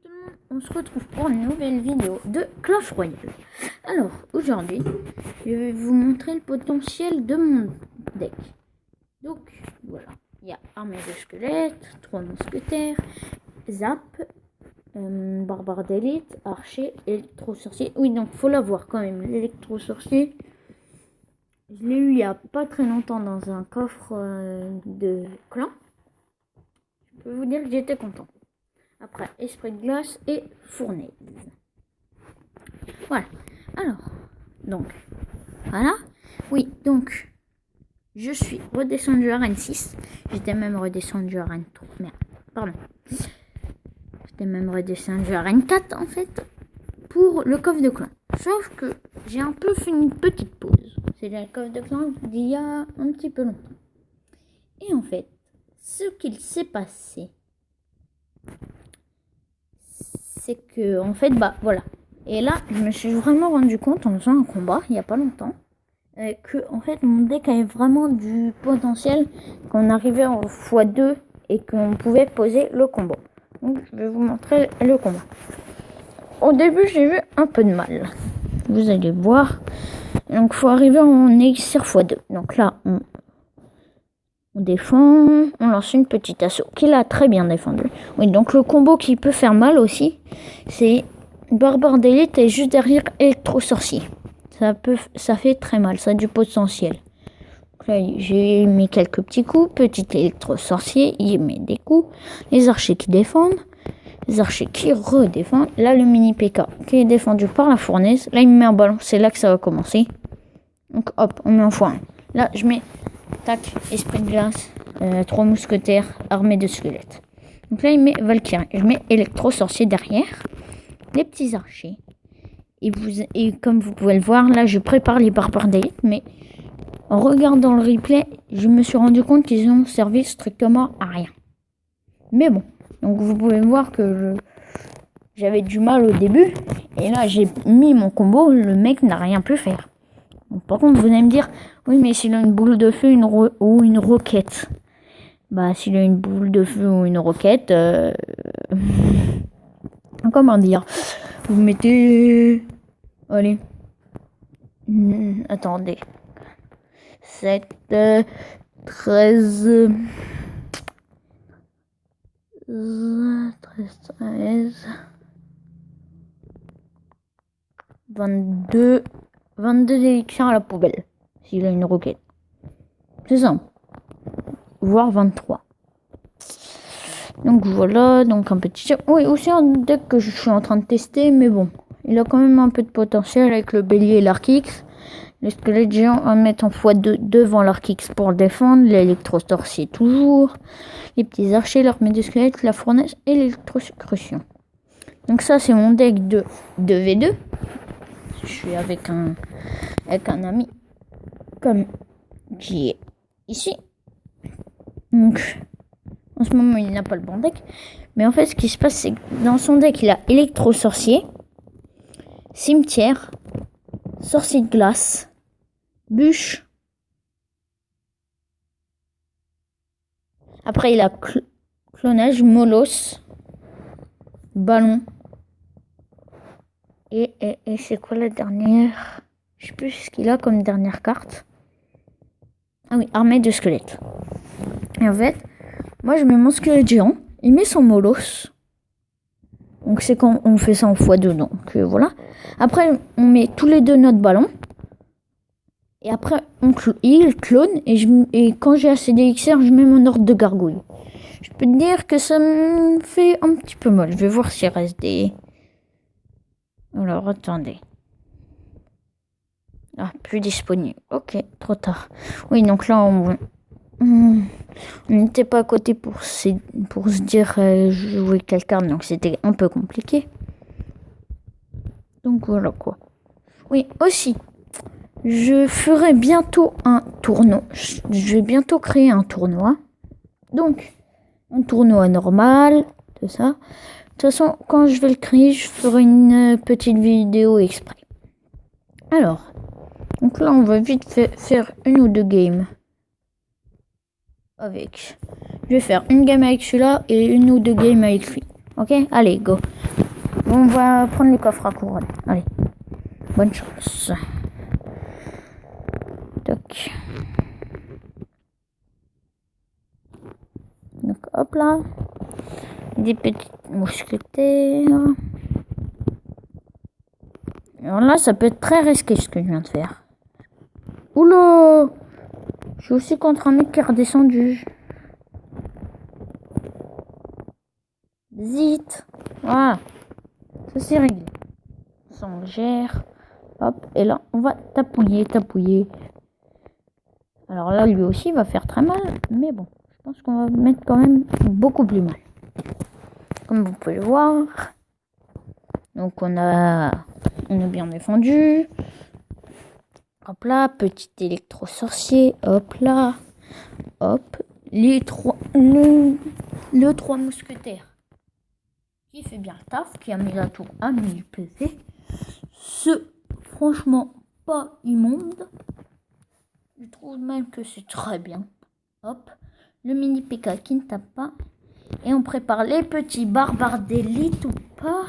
tout le monde, on se retrouve pour une nouvelle vidéo de Clash Royale. Alors, aujourd'hui, je vais vous montrer le potentiel de mon deck. Donc, voilà, il y a armée de squelettes, 3 mousquetaires, zap, barbare d'élite, archer, électro-sorcier. Oui, donc, faut l'avoir quand même, l'électro-sorcier. Je l'ai eu il y a pas très longtemps dans un coffre de clan. Je peux vous dire que j'étais content. Après, esprit de glace et fournaise. Voilà. Alors, donc, voilà. Oui, donc, je suis redescendu à Rennes 6. J'étais même redescendu à Rennes 3. Merde, pardon. J'étais même redescendu à Rennes 4, en fait, pour le coffre de clan. Sauf que j'ai un peu fait une petite pause. C'est le coffre de clan d'il y a un petit peu longtemps. Et en fait, ce qu'il s'est passé, c'est que, en fait, bah voilà. Et là, je me suis vraiment rendu compte en faisant un combat, il n'y a pas longtemps, que, en fait, mon deck avait vraiment du potentiel, qu'on arrivait en x2 et qu'on pouvait poser le combo. Donc, je vais vous montrer le combat. Au début, j'ai eu un peu de mal. Vous allez voir. Donc, il faut arriver en élixir x2. Donc là, on défend, on lance une petite assaut qu'il a très bien défendu. Oui, donc le combo qui peut faire mal aussi, c'est barbare d'élite et juste derrière électro-sorcier. Ça fait très mal, ça a du potentiel. Donc là, j'ai mis quelques petits coups, petit électro-sorcier, il met des coups, les archers qui défendent, les archers qui redéfendent. Là, le mini PK qui est défendu par la fournaise. Là, il me met un ballon, c'est là que ça va commencer. Donc hop, on met un x1. Là, je mets tac, esprit de glace, 3 mousquetaires, armée de squelettes. Donc là, il met Valkyrie. Je mets électro-sorcier derrière, les petits archers. Et comme vous pouvez le voir, là, je prépare les barbares d'élite. Mais en regardant le replay, je me suis rendu compte qu'ils ont servi strictement à rien. Mais bon, donc vous pouvez voir que j'avais du mal au début. Et là, j'ai mis mon combo, le mec n'a rien pu faire. Par contre, vous allez me dire, oui, mais s'il a une boule de feu ou une roquette. Bah, s'il a une boule de feu ou une roquette, comment dire, vous mettez, allez, attendez, 7, 13, 13, 22 élections à la poubelle, s'il a une roquette. C'est simple. Voire 23. Donc voilà, donc un petit... Oui, aussi un deck que je suis en train de tester, mais bon. Il a quand même un peu de potentiel avec le bélier et l'arc X. Le squelette géant à mettre en x2 devant l'arc X pour le défendre. L'électro-sorcier toujours. Les petits archers, l'armée de squelette, la fournaise et l'électrocution. Donc ça, c'est mon deck de 2v2. Je suis avec un ami comme qui est ici. Donc, en ce moment, il n'a pas le bon deck. Mais en fait, ce qui se passe, c'est que dans son deck, il a électro-sorcier, cimetière, sorcier de glace, bûche. Après, il a clonage, molosse, ballon. Et c'est quoi la dernière? Je sais plus ce qu'il a comme dernière carte. Ah oui, armée de squelettes. Et en fait, moi je mets mon squelette géant, il met son molosse. Donc c'est quand on fait ça en x2, donc voilà. Après, on met tous les deux notre ballon. Et après, il clone. Et quand j'ai assez d'élixir, je mets mon ordre de gargouille. Je peux te dire que ça me fait un petit peu mal. Je vais voir s'il reste des... Alors, attendez. Ah, plus disponible. Ok, trop tard. Oui, donc là, on n'était pas à côté pour se dire jouer quelle carte, donc c'était un peu compliqué. Donc voilà quoi. Oui, aussi, je ferai bientôt un tournoi. Je vais bientôt créer un tournoi. Donc, un tournoi normal, tout ça. De toute façon, quand je vais le créer, je ferai une petite vidéo exprès. Alors, donc là, on va vite faire une ou deux games. Je vais faire une game avec celui-là et une ou deux games avec lui. Ok, allez, go. On va prendre le coffre à couronne. Allez, bonne chance. Toc. Donc hop là. Des petites mousquetaires. Alors là, ça peut être très risqué ce que je viens de faire. Oula! Je suis aussi contre un mec qui est redescendu. Zit! Voilà. Ça c'est réglé. Ça on gère. Hop. Et là, on va tapouiller. Alors là, lui aussi va faire très mal. Mais bon, je pense qu'on va mettre quand même beaucoup plus mal. Comme vous pouvez le voir. Donc on a bien défendu. Hop là, petit électro-sorcier. Hop là. Hop. Le 3 mousquetaires. Qui fait bien le taf. Qui a mis la tour à 1000 PV. Franchement, pas immonde. Je trouve même que c'est très bien. Hop. Le mini PK qui ne tape pas. Et on prépare les petits barbares d'élite ou pas.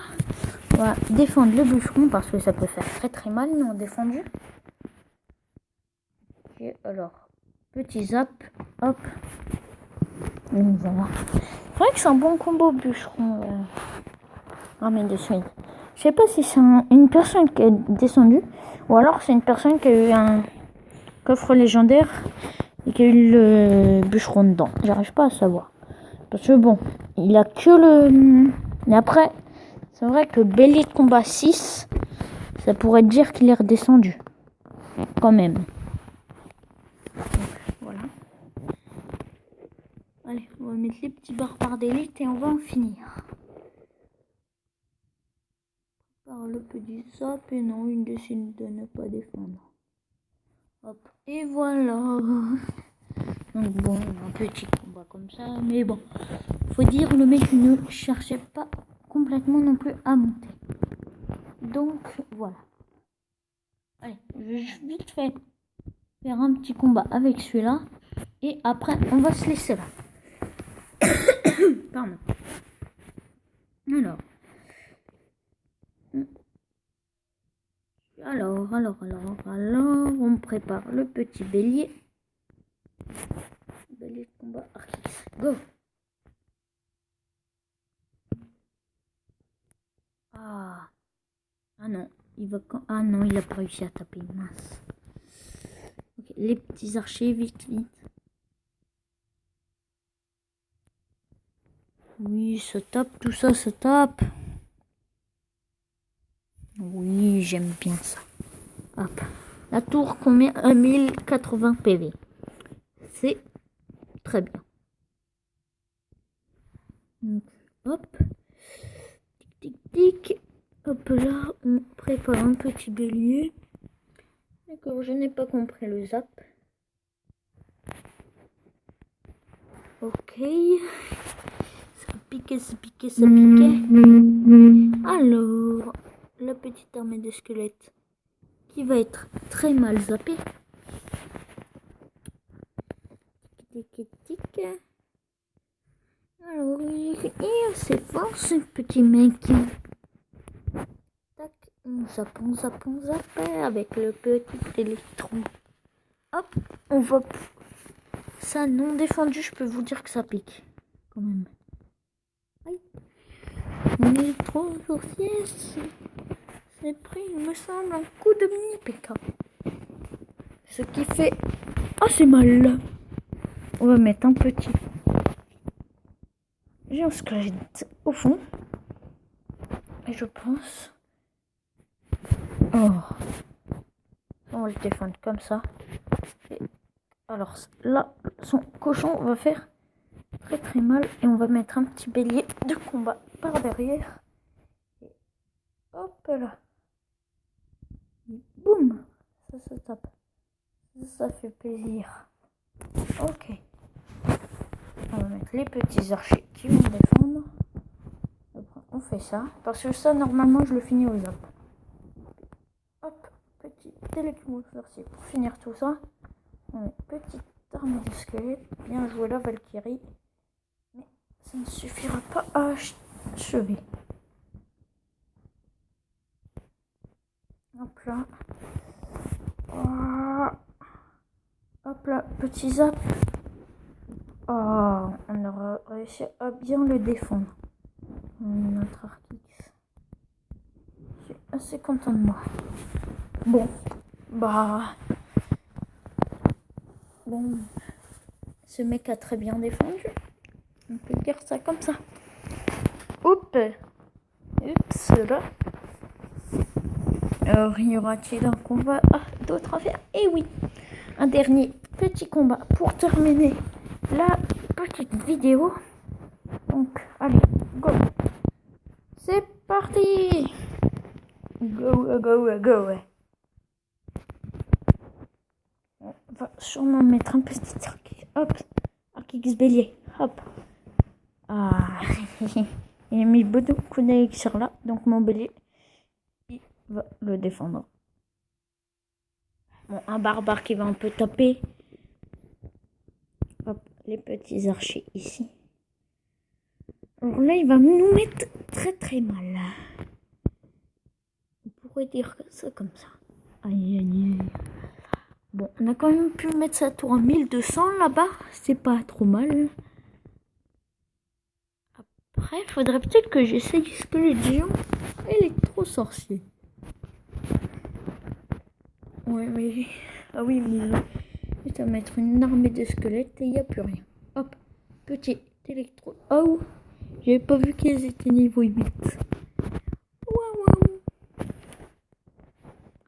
On va défendre le bûcheron parce que ça peut faire très très mal. Nous on défendu. Et alors, petit zap. Hop. Donc voilà. C'est vrai que c'est un bon combo bûcheron. Ramène de suite. Je sais pas si c'est une personne qui est descendue. Ou alors c'est une personne qui a eu un coffre légendaire. Et qui a eu le bûcheron dedans. J'arrive pas à savoir. Parce que bon, il a que le... Mais après, c'est vrai que bélier de combat 6, ça pourrait dire qu'il est redescendu. Quand même. Donc, voilà. Allez, on va mettre les petits barbares d'élite et on va en finir. Par le petit zap et non, il décide de ne pas défendre. Hop, et voilà. Donc bon, un petit combat comme ça, mais bon. Faut dire, le mec ne cherchait pas complètement non plus à monter. Donc voilà. Allez, je vais vite fait faire un petit combat avec celui-là. Et après, on va se laisser là. Pardon. Alors, on prépare le petit bélier. Bélier de combat Archis. Go! Ah non, ah non, il a pas réussi à taper, mince. Ok, les petits archers, vite. Oui, ça tape, tout ça, ça tape. Oui, j'aime bien ça. Hop. La tour qu'on met à 1080 PV. C'est très bien. Donc, hop. Tic. Hop là, on prépare un petit bélier. D'accord, je n'ai pas compris le zap. Ok. Ça piquait. Alors, la petite armée de squelettes qui va être très mal zappée. Tic. Alors, il est assez fort ce petit mec. Tac, on zappe avec le petit électron. Hop, on va... Ça non défendu, je peux vous dire que ça pique. Quand même. Aïe. Mon électro-sorcier, c'est pris, il me semble, un coup de mini PK. Ce qui fait assez mal. On va mettre un petit. J'ai un squelette au fond. Et je pense... Oh. On va le défendre comme ça. Et alors là, son cochon va faire très mal. Et on va mettre un petit bélier de combat par derrière. Et hop là. Et boum. Ça tape. Ça fait plaisir. Ok. On va mettre les petits archers qui vont défendre. Après, on fait ça. Parce que ça, normalement, je le finis au zap. Hop. Petit électro-sorcier pour finir tout ça. On met petite armée de squelettes. Bien joué la Valkyrie. Mais ça ne suffira pas à achever. Hop là. Oh. Hop là, petit zap. Oh, on aura réussi à bien le défendre. Notre Arcix. Je suis assez content de moi. Bon, bon, ce mec a très bien défendu. On peut dire ça comme ça. Oups, là. Alors, y aura-t-il un combat d'autres à faire? Eh oui, un dernier petit combat pour terminer la petite vidéo. Donc, allez, go. C'est parti. Go. On va sûrement mettre un petit arc. Hop, Arcix bélier. Hop. Ah, il a mis beaucoup d'élixir là, donc mon bélier, il va le défendre. Bon, un barbare qui va un peu taper. Hop, les petits archers ici. Alors là, il va nous mettre très mal. On pourrait dire ça comme ça. Aïe. Bon, on a quand même pu mettre sa tour à 1200 là-bas. C'est pas trop mal. Après, il faudrait peut-être que j'essaye squelette géant électro-sorcier. Ouais, mais... Ah oui, mais... Je vais mettre une armée de squelettes et il n'y a plus rien. Hop, petit électro... Oh, j'avais pas vu qu'ils étaient niveau 8. Waouh.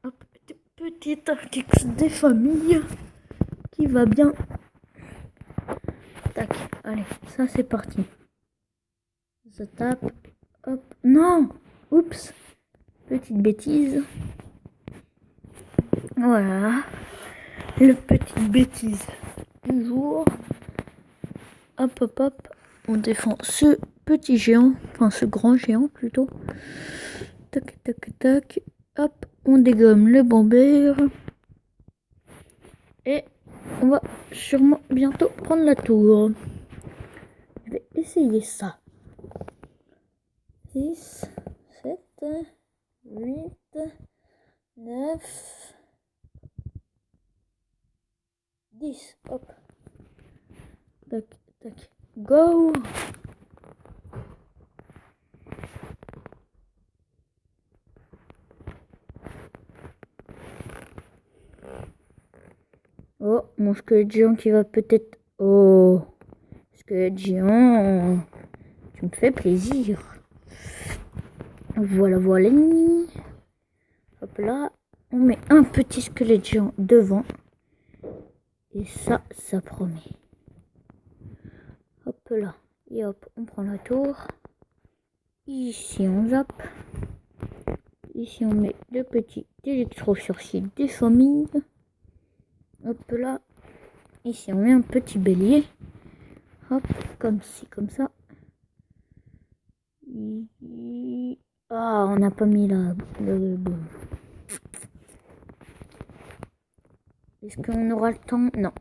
Hop, petit Arcix des familles qui va bien. Tac, allez, ça c'est parti. Ça tape. Hop, non. Oups, petite bêtise. Voilà, le petite bêtise du jour. Hop, on défend ce petit géant, enfin ce grand géant plutôt. Tac, hop, on dégomme le bomber. Et on va sûrement bientôt prendre la tour. Je vais essayer ça. 6, 7, 8, 9... 10, hop. Tac, go. Oh, mon squelette géant qui va peut-être... Oh, squelette géant, tu me fais plaisir. Voilà. Hop là, on met un petit squelette géant devant. Et ça promet. Hop là. Et hop, on prend la tour. Ici, on zappe. Ici, on met le petit électro-sorcier des familles. Hop là. Ici, on met un petit bélier. Hop, comme ci, comme ça. Ah, on n'a pas mis le... Est-ce qu'on aura le temps? Non.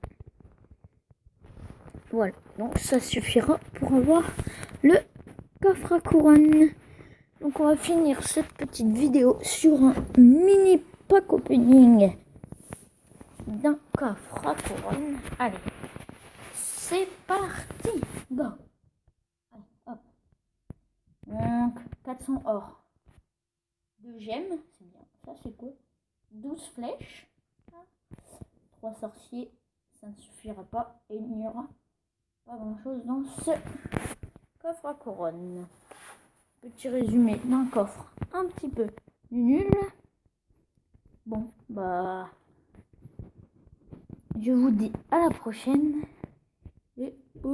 Voilà, donc ça suffira pour avoir le coffre à couronne. Donc on va finir cette petite vidéo sur un mini pack opening d'un coffre à couronne. Allez, c'est parti. Go. Allez, hop. Donc 400 or. 2 gemmes, c'est bien. Ça c'est quoi? 12 flèches. 3 sorciers, ça ne suffira pas. Et il n'y aura pas grand chose dans ce coffre à couronne. Petit résumé d'un coffre un petit peu nul. Bon, je vous dis à la prochaine.